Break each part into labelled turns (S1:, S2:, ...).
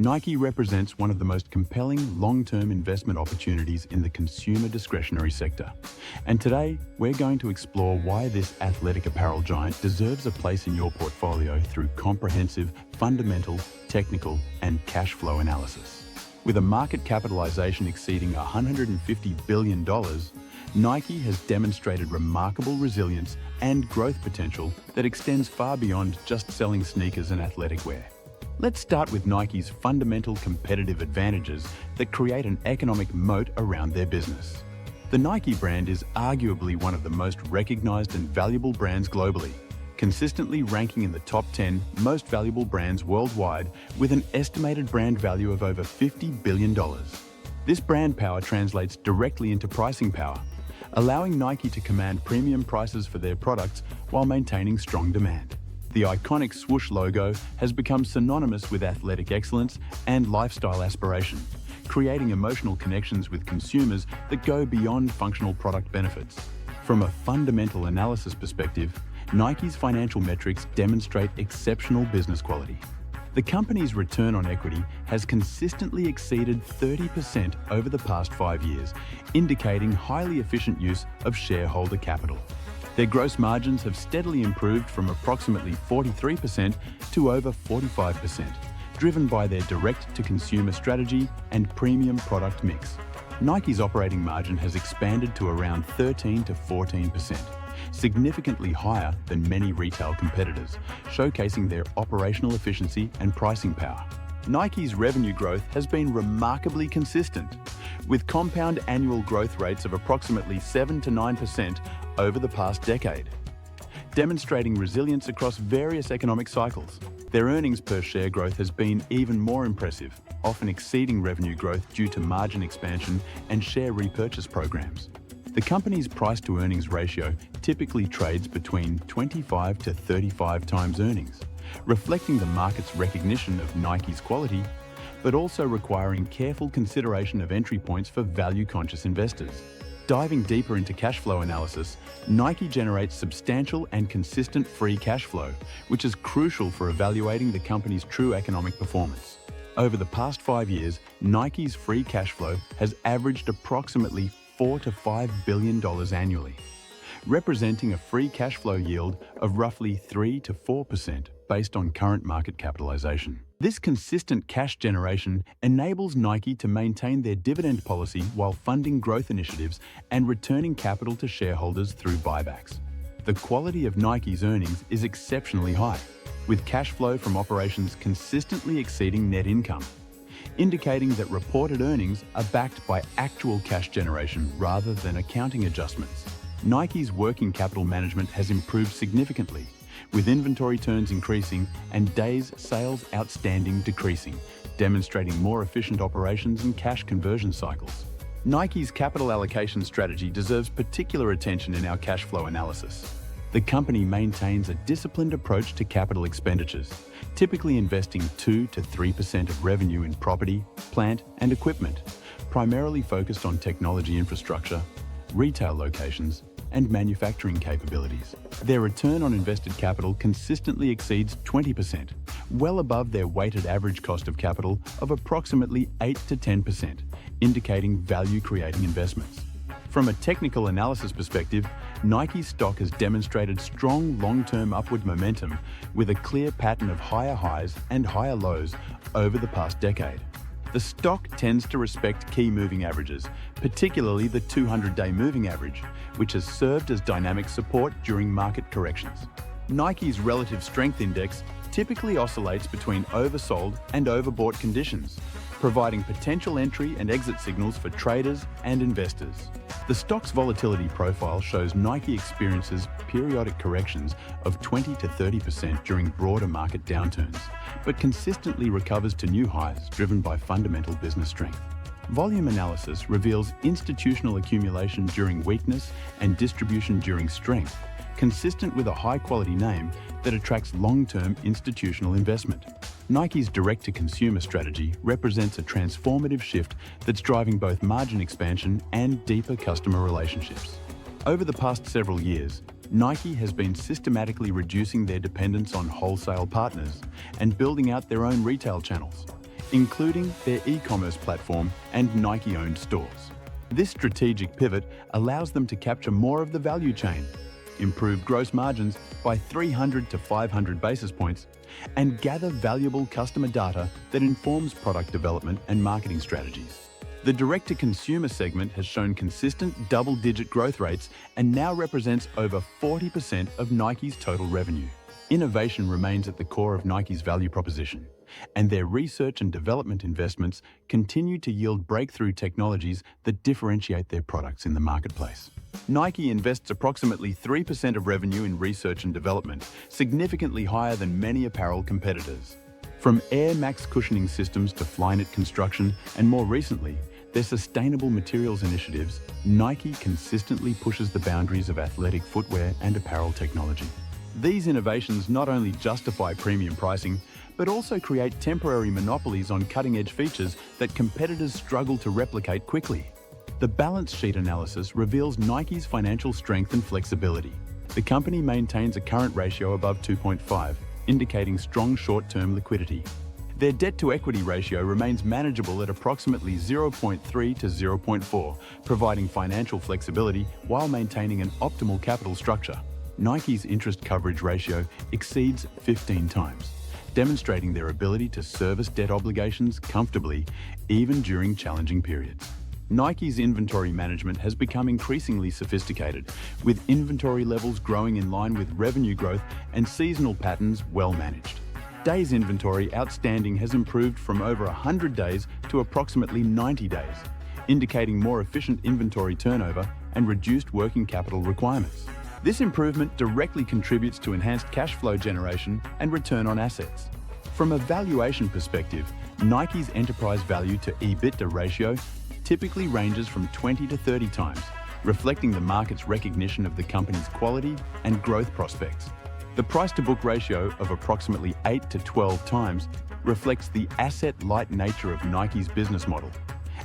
S1: Nike represents one of the most compelling long-term investment opportunities in the consumer discretionary sector. And today, we're going to explore why this athletic apparel giant deserves a place in your portfolio through comprehensive, fundamental, technical, and cash flow analysis. With a market capitalization exceeding $150 billion, Nike has demonstrated remarkable resilience and growth potential that extends far beyond just selling sneakers and athletic wear. Let's start with Nike's fundamental competitive advantages that create an economic moat around their business. The Nike brand is arguably one of the most recognized and valuable brands globally, consistently ranking in the top 10 most valuable brands worldwide with an estimated brand value of over $50 billion. This brand power translates directly into pricing power, allowing Nike to command premium prices for their products while maintaining strong demand. The iconic swoosh logo has become synonymous with athletic excellence and lifestyle aspiration, creating emotional connections with consumers that go beyond functional product benefits. From a fundamental analysis perspective, Nike's financial metrics demonstrate exceptional business quality. The company's return on equity has consistently exceeded 30% over the past 5 years, indicating highly efficient use of shareholder capital. Their gross margins have steadily improved from approximately 43% to over 45%, driven by their direct-to-consumer strategy and premium product mix. Nike's operating margin has expanded to around 13 to 14%, significantly higher than many retail competitors, showcasing their operational efficiency and pricing power. Nike's revenue growth has been remarkably consistent, with compound annual growth rates of approximately 7 to 9% over the past decade, demonstrating resilience across various economic cycles. Their earnings per share growth has been even more impressive, often exceeding revenue growth due to margin expansion and share repurchase programs. The company's price-to-earnings ratio typically trades between 25 to 35 times earnings, reflecting the market's recognition of Nike's quality, but also requiring careful consideration of entry points for value-conscious investors. Diving deeper into cash flow analysis, Nike generates substantial and consistent free cash flow, which is crucial for evaluating the company's true economic performance. Over the past 5 years, Nike's free cash flow has averaged approximately $4 to $5 billion annually, representing a free cash flow yield of roughly 3 to 4% based on current market capitalization. This consistent cash generation enables Nike to maintain their dividend policy while funding growth initiatives and returning capital to shareholders through buybacks. The quality of Nike's earnings is exceptionally high, with cash flow from operations consistently exceeding net income, indicating that reported earnings are backed by actual cash generation rather than accounting adjustments. Nike's working capital management has improved significantly, with inventory turns increasing and days sales outstanding decreasing, demonstrating more efficient operations and cash conversion cycles. Nike's capital allocation strategy deserves particular attention in our cash flow analysis. The company maintains a disciplined approach to capital expenditures, typically investing 2 to 3% of revenue in property, plant, and equipment, primarily focused on technology infrastructure, retail locations, and manufacturing capabilities. Their return on invested capital consistently exceeds 20%, well above their weighted average cost of capital of approximately 8 to 10%, indicating value-creating investments. From a technical analysis perspective, Nike's stock has demonstrated strong long-term upward momentum with a clear pattern of higher highs and higher lows over the past decade. The stock tends to respect key moving averages, particularly the 200-day moving average, which has served as dynamic support during market corrections. Nike's relative strength index typically oscillates between oversold and overbought conditions, providing potential entry and exit signals for traders and investors. The stock's volatility profile shows Nike experiences periodic corrections of 20 to 30% during broader market downturns, but consistently recovers to new highs driven by fundamental business strength. Volume analysis reveals institutional accumulation during weakness and distribution during strength, consistent with a high-quality name that attracts long-term institutional investment. Nike's direct-to-consumer strategy represents a transformative shift that's driving both margin expansion and deeper customer relationships. Over the past several years, Nike has been systematically reducing their dependence on wholesale partners and building out their own retail channels, including their e-commerce platform and Nike-owned stores. This strategic pivot allows them to capture more of the value chain, improve gross margins by 300 to 500 basis points, and gather valuable customer data that informs product development and marketing strategies. The direct-to-consumer segment has shown consistent double-digit growth rates and now represents over 40% of Nike's total revenue. Innovation remains at the core of Nike's value proposition, and their research and development investments continue to yield breakthrough technologies that differentiate their products in the marketplace. Nike invests approximately 3% of revenue in research and development, significantly higher than many apparel competitors. From Air Max cushioning systems to Flyknit construction, and more recently, their sustainable materials initiatives, Nike consistently pushes the boundaries of athletic footwear and apparel technology. These innovations not only justify premium pricing, but also create temporary monopolies on cutting-edge features that competitors struggle to replicate quickly. The balance sheet analysis reveals Nike's financial strength and flexibility. The company maintains a current ratio above 2.5, indicating strong short-term liquidity. Their debt-to-equity ratio remains manageable at approximately 0.3 to 0.4, providing financial flexibility while maintaining an optimal capital structure. Nike's interest coverage ratio exceeds 15 times, demonstrating their ability to service debt obligations comfortably, even during challenging periods. Nike's inventory management has become increasingly sophisticated, with inventory levels growing in line with revenue growth and seasonal patterns well managed. Days inventory outstanding has improved from over 100 days to approximately 90 days, indicating more efficient inventory turnover and reduced working capital requirements. This improvement directly contributes to enhanced cash flow generation and return on assets. From a valuation perspective, Nike's enterprise value to EBITDA ratio typically ranges from 20 to 30 times, reflecting the market's recognition of the company's quality and growth prospects. The price-to-book ratio of approximately 8 to 12 times reflects the asset-light nature of Nike's business model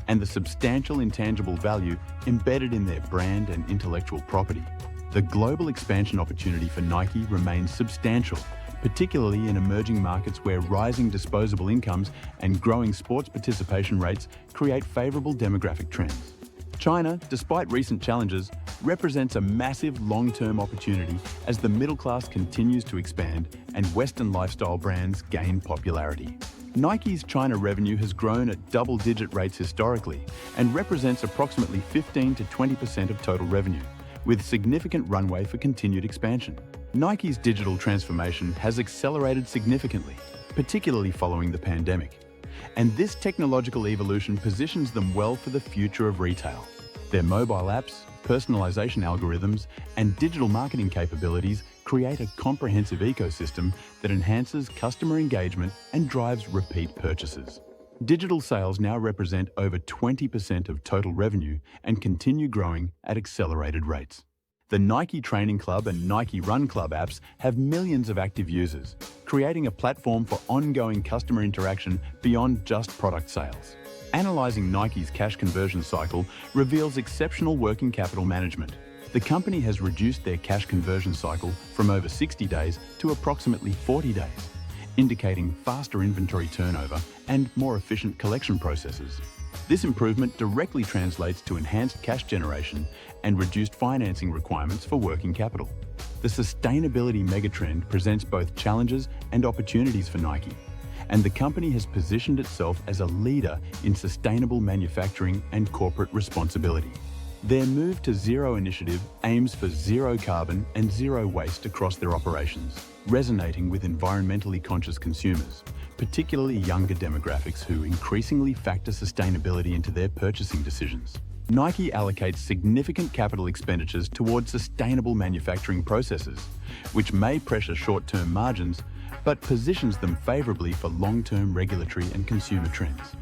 S1: and the substantial intangible value embedded in their brand and intellectual property. The global expansion opportunity for Nike remains substantial, particularly in emerging markets where rising disposable incomes and growing sports participation rates create favorable demographic trends. China, despite recent challenges, represents a massive long-term opportunity as the middle class continues to expand and Western lifestyle brands gain popularity. Nike's China revenue has grown at double-digit rates historically and represents approximately 15 to 20% of total revenue, with significant runway for continued expansion. Nike's digital transformation has accelerated significantly, particularly following the pandemic. And this technological evolution positions them well for the future of retail. Their mobile apps, personalization algorithms, and digital marketing capabilities create a comprehensive ecosystem that enhances customer engagement and drives repeat purchases. Digital sales now represent over 20% of total revenue and continue growing at accelerated rates. The Nike Training Club and Nike Run Club apps have millions of active users, creating a platform for ongoing customer interaction beyond just product sales. Analyzing Nike's cash conversion cycle reveals exceptional working capital management. The company has reduced their cash conversion cycle from over 60 days to approximately 40 days, indicating faster inventory turnover and more efficient collection processes. This improvement directly translates to enhanced cash generation and reduced financing requirements for working capital. The sustainability megatrend presents both challenges and opportunities for Nike, and the company has positioned itself as a leader in sustainable manufacturing and corporate responsibility. Their Move to Zero initiative aims for zero carbon and zero waste across their operations, resonating with environmentally conscious consumers, particularly younger demographics who increasingly factor sustainability into their purchasing decisions. Nike allocates significant capital expenditures towards sustainable manufacturing processes, which may pressure short-term margins, but positions them favorably for long-term regulatory and consumer trends.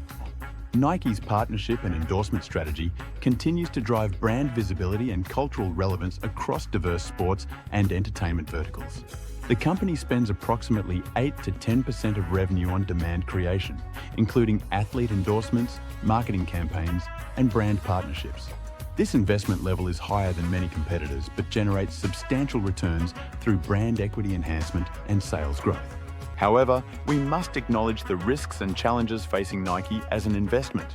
S1: Nike's partnership and endorsement strategy continues to drive brand visibility and cultural relevance across diverse sports and entertainment verticals. The company spends approximately 8 to 10% of revenue on demand creation, including athlete endorsements, marketing campaigns, and brand partnerships. This investment level is higher than many competitors, but generates substantial returns through brand equity enhancement and sales growth. However, we must acknowledge the risks and challenges facing Nike as an investment.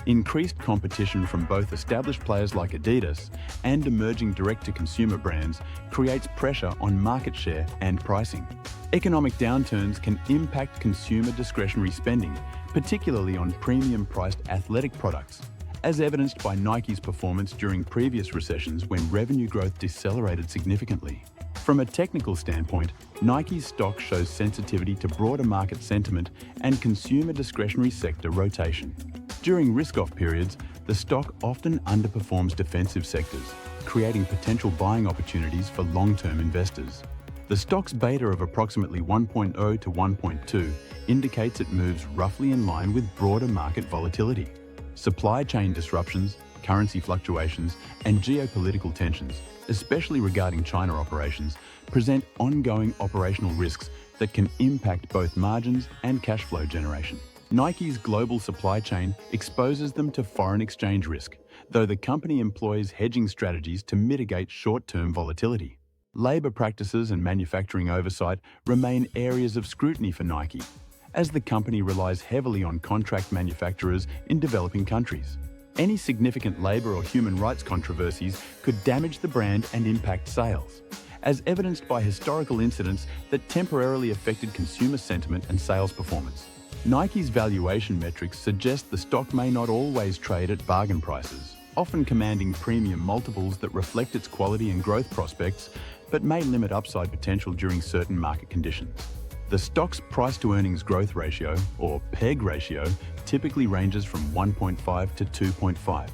S1: Increased competition from both established players like Adidas and emerging direct-to-consumer brands creates pressure on market share and pricing. Economic downturns can impact consumer discretionary spending, particularly on premium-priced athletic products, as evidenced by Nike's performance during previous recessions when revenue growth decelerated significantly. From a technical standpoint, Nike's stock shows sensitivity to broader market sentiment and consumer discretionary sector rotation. During risk-off periods, the stock often underperforms defensive sectors, creating potential buying opportunities for long-term investors. The stock's beta of approximately 1.0 to 1.2 indicates it moves roughly in line with broader market volatility. Supply chain disruptions, currency fluctuations, and geopolitical tensions, especially regarding China operations, present ongoing operational risks that can impact both margins and cash flow generation. Nike's global supply chain exposes them to foreign exchange risk, though the company employs hedging strategies to mitigate short-term volatility. Labor practices and manufacturing oversight remain areas of scrutiny for Nike, as the company relies heavily on contract manufacturers in developing countries. Any significant labor or human rights controversies could damage the brand and impact sales, as evidenced by historical incidents that temporarily affected consumer sentiment and sales performance. Nike's valuation metrics suggest the stock may not always trade at bargain prices, often commanding premium multiples that reflect its quality and growth prospects, but may limit upside potential during certain market conditions. The stock's price-to-earnings growth ratio, or PEG ratio, typically ranges from 1.5 to 2.5,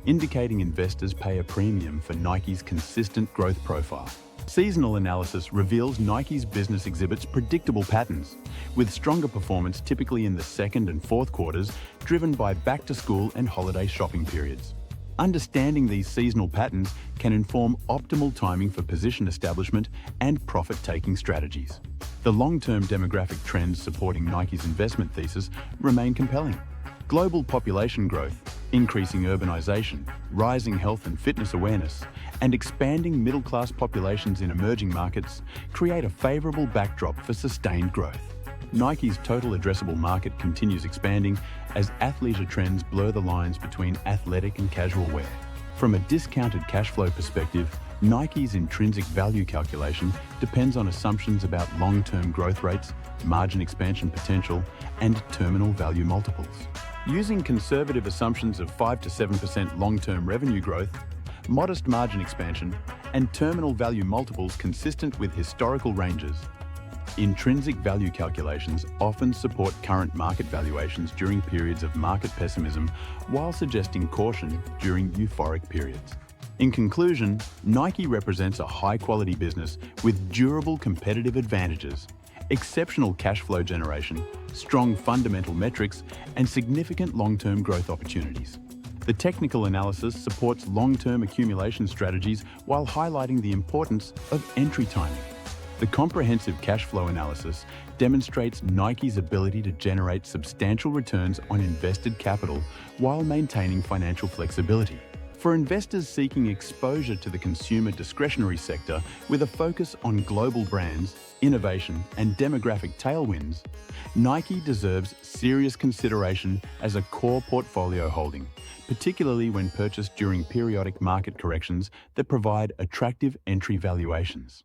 S1: indicating investors pay a premium for Nike's consistent growth profile. Seasonal analysis reveals Nike's business exhibits predictable patterns, with stronger performance typically in the second and fourth quarters, driven by back-to-school and holiday shopping periods. Understanding these seasonal patterns can inform optimal timing for position establishment and profit-taking strategies. The long-term demographic trends supporting Nike's investment thesis remain compelling. Global population growth, increasing urbanization, rising health and fitness awareness, and expanding middle-class populations in emerging markets create a favorable backdrop for sustained growth. Nike's total addressable market continues expanding as athleisure trends blur the lines between athletic and casual wear. From a discounted cash flow perspective, Nike's intrinsic value calculation depends on assumptions about long-term growth rates, margin expansion potential, and terminal value multiples. Using conservative assumptions of 5 to 7% long-term revenue growth, modest margin expansion, and terminal value multiples consistent with historical ranges, intrinsic value calculations often support current market valuations during periods of market pessimism while suggesting caution during euphoric periods. In conclusion, Nike represents a high-quality business with durable competitive advantages, exceptional cash flow generation, strong fundamental metrics, and significant long-term growth opportunities. The technical analysis supports long-term accumulation strategies while highlighting the importance of entry timing. The comprehensive cash flow analysis demonstrates Nike's ability to generate substantial returns on invested capital while maintaining financial flexibility. For investors seeking exposure to the consumer discretionary sector with a focus on global brands, innovation, and demographic tailwinds, Nike deserves serious consideration as a core portfolio holding, particularly when purchased during periodic market corrections that provide attractive entry valuations.